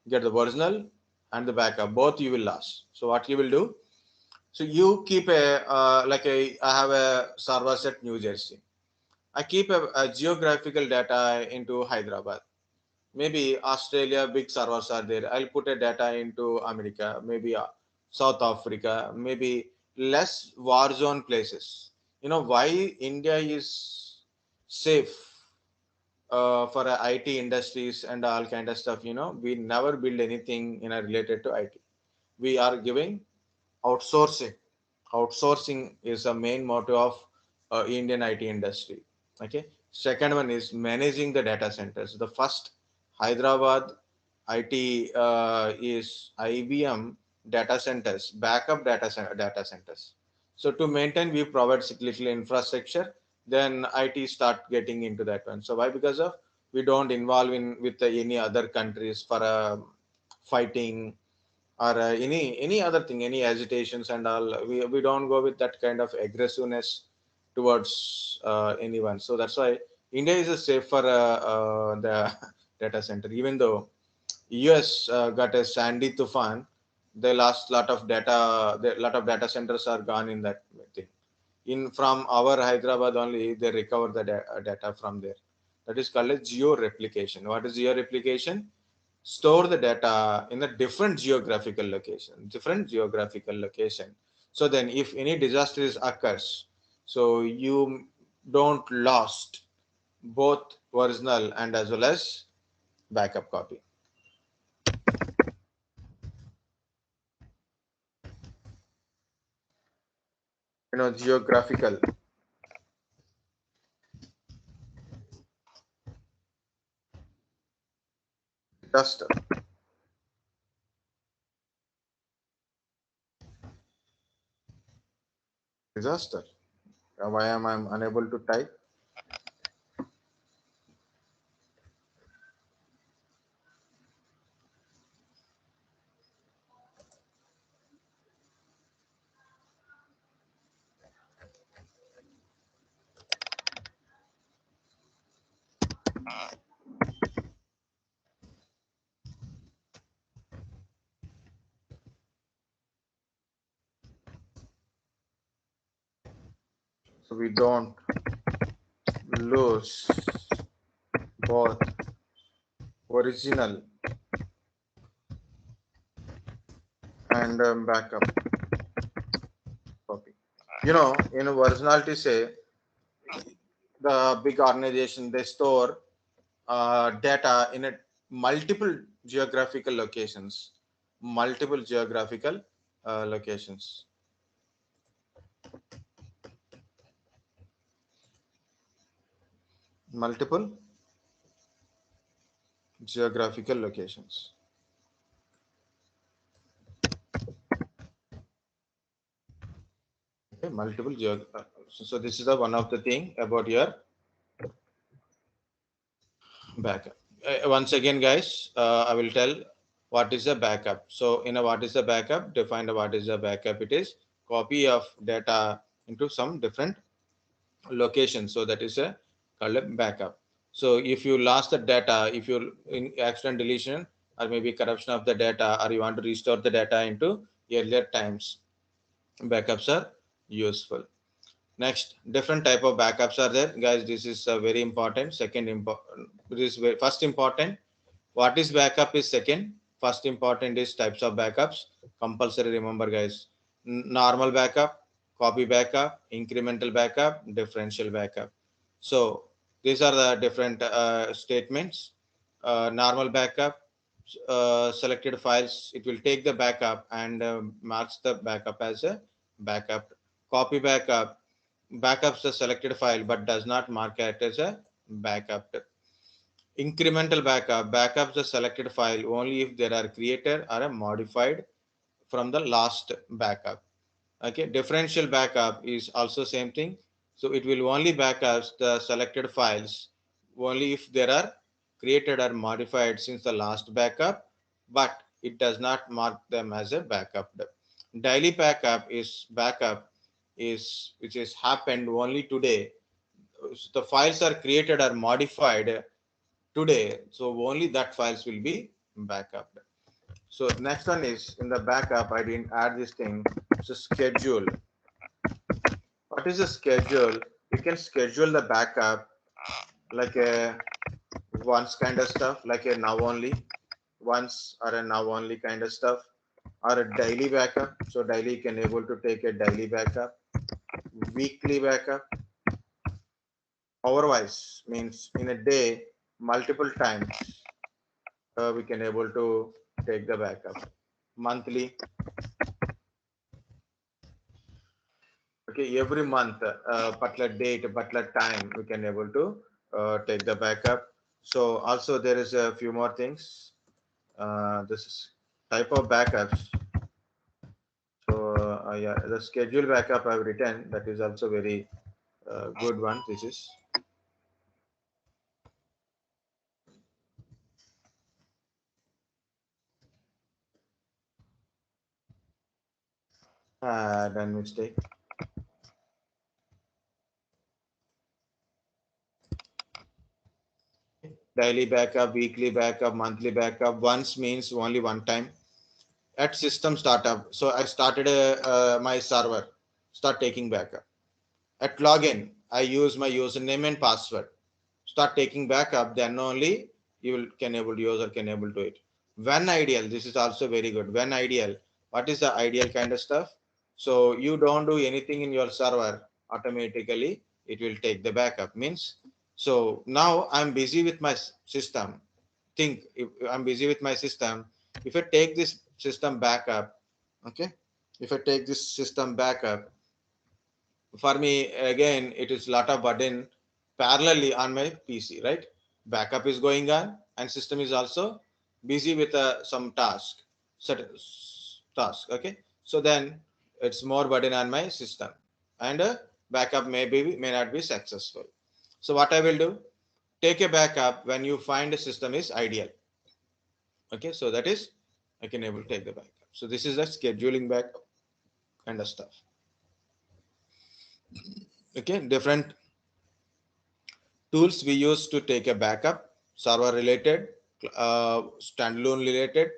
get the original and the backup. Both you will lose. So what you will do? So you keep I have a server set New Jersey. I keep a geographical data into Hyderabad. Maybe Australia, big servers are there. I'll put a data into America, maybe South Africa, maybe less war zone places. You know why India is safe for IT industries and all kind of stuff. We never build anything related to IT. We are giving outsourcing. Outsourcing is a main motto of Indian IT industry. Okay. Second one is managing the data centers. The first Hyderabad IT is IBM data centers, backup data centers. So to maintain, we provide cyclical infrastructure. Then IT start getting into that one. So why? Because of we don't involve in with any other countries for fighting or any other thing, any agitations and all. We don't go with that kind of aggressiveness towards anyone. So that's why India is a safer the data center. Even though US got a Sandy Tufan, they lost lot of data. The lot of data centers are gone in that thing. In from our Hyderabad only, they recover the data from there. That is called a geo replication. What is geo replication? Store the data in a different geographical location. So then if any disaster is occurs, so you don't lost both original and as well as backup copy. Geographical disaster. Disaster. Why am I unable to type? So we don't lose both original and backup copy. In originality, say the big organization, they store data in a multiple geographical locations, multiple geographical locations. Multiple geographical locations. Okay, multiple so this is the one of the thing about your backup. Once again, guys, I will tell what is a backup. So in a what is a backup, define what is a backup. It is copy of data into some different location. So that is a called a backup. So if you lost the data, if you're in accident deletion or maybe corruption of the data, or you want to restore the data into earlier times, backups are useful. Next, different type of backups are there, guys. This is very important. Second important, this is first important. What is backup is second. First important is types of backups. Compulsory remember, guys. Normal backup, copy backup, incremental backup, differential backup. So these are the different statements. Normal backup, selected files, it will take the backup and marks the backup as a backup. Copy backup, backups the selected file but does not mark it as a backup. Incremental backup, backups the selected file only if they are created or modified from the last backup. Okay, differential backup is also same thing. So it will only backups the selected files only if they are created or modified since the last backup, but it does not mark them as a backup. Daily backup is backup is which is happened only today. So the files are created or modified today, so only that files will be backup. So next one is in the backup. I didn't add this thing. So schedule. What is a schedule? You can schedule the backup like a once kind of stuff, like a now only, once or a now only kind of stuff, or a daily backup. So daily you can able to take a daily backup, weekly backup. Otherwise means in a day multiple times we can able to take the backup. Monthly. Okay, every month, particular date, particular time, we can able to take the backup. So also there is a few more things. This is type of backups. So yeah, the schedule backup I've written, that is also very good one. This is done mistake. daily backup, weekly backup, monthly backup. Once means only one time. At system startup, so I started my server, start taking backup. At login, I use my username and password, start taking backup. Then only you will can able user can able to it. When ideal, this is also very good. When ideal, what is the ideal kind of stuff? So you don't do anything in your server, automatically it will take the backup. Means, so now I'm busy with my system. Think if I'm busy with my system, if I take this system backup, okay, if I take this system backup, for me again it is lot of burden parallelly on my PC, right? Backup is going on and system is also busy with some certain task. Okay, so then it's more burden on my system, and backup may not be successful. So what I will do, take a backup when you find a system is ideal. Okay, so that is I can able to take the backup. So this is the scheduling backup kind of stuff. Okay, different tools we use to take a backup, server related, standalone related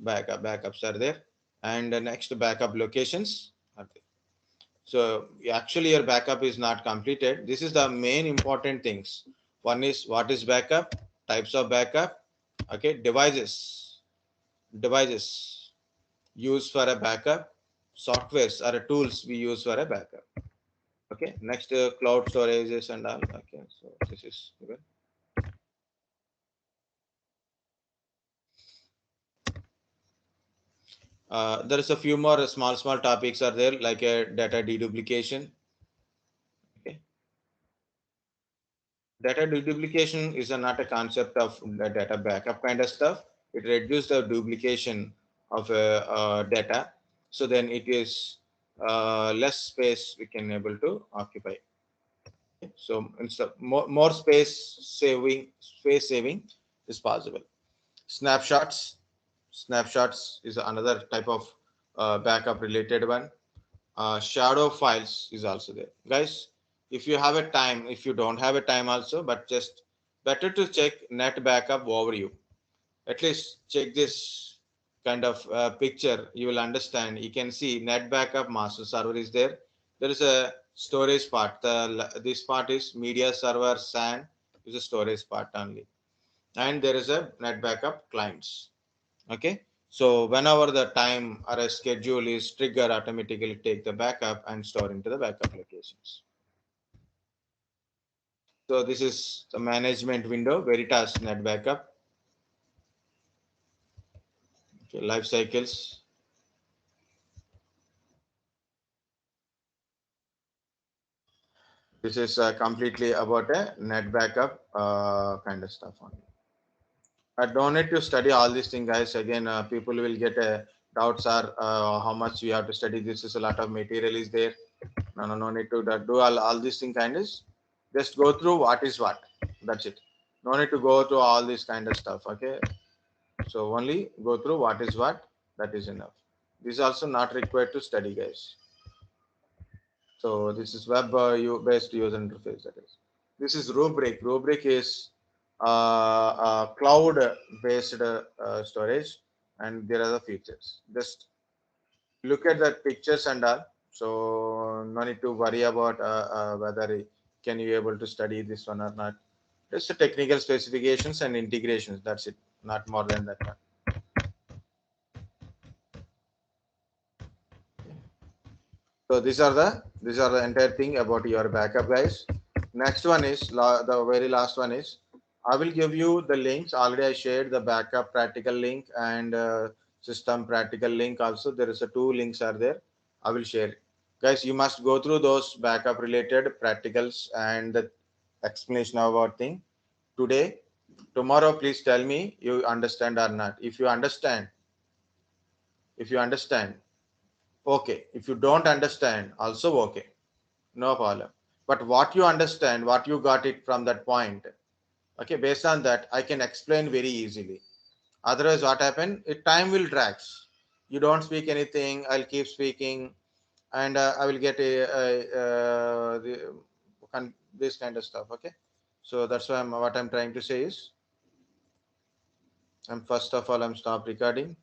backups are there, and the next backup locations are there. So actually your backup is not completed. This is the main important things. One is what is backup, types of backup, okay, devices used for a backup, softwares are tools we use for a backup. Okay, next cloud storages and all. Okay, so this is good. There is a few more small topics are there, like a data deduplication. Okay, data deduplication is not a concept of the data backup kind of stuff. It reduces the duplication of data, so then it is less space we can able to occupy. Okay? So instead more space saving is possible. Snapshots is another type of backup related one. Shadow files is also there, guys. If you have a time, if you don't have a time also, but just better to check net backup overview. At least check this kind of picture, you will understand. You can see net backup master server is there. There is a storage part. This part is media server. SAN is a storage part only, and there is a net backup clients. Okay, so whenever the time or a schedule is trigger, automatically take the backup and store into the backup locations. So this is the management window, Veritas net backup. Okay, life cycles. This is completely about a net backup kind of stuff only. I don't need to study all these things, guys. Again, people will get doubts are how much you have to study. This is a lot of material is there. No need to do all these things. Kind is just go through what is what. That's it. No need to go through all this kind of stuff. Okay. So only go through what is what. That is enough. This is also not required to study, guys. So this is web based user interface. That is. This is Rubrik. Rubrik is cloud based storage, and there are the features. Just look at the pictures and all. So no need to worry about whether can you able to study this one or not. Just the technical specifications and integrations. That's it. Not more than that one. So these are the entire thing about your backup, guys. Next one is the very last one is I will give you the links. Already I shared the backup practical link and system practical link. Also, there is a two links are there. I will share. Guys, you must go through those backup related practicals and the explanation about thing today. Tomorrow, please tell me you understand or not. If you understand, okay. If you don't understand, also okay. No problem. But what you understand, what you got it from that point, okay, based on that, I can explain very easily. Otherwise, what happen? It time will drags. You don't speak anything. I'll keep speaking, and I will get this kind of stuff. Okay, so that's why what I'm trying to say is And first of all, I'm stop recording.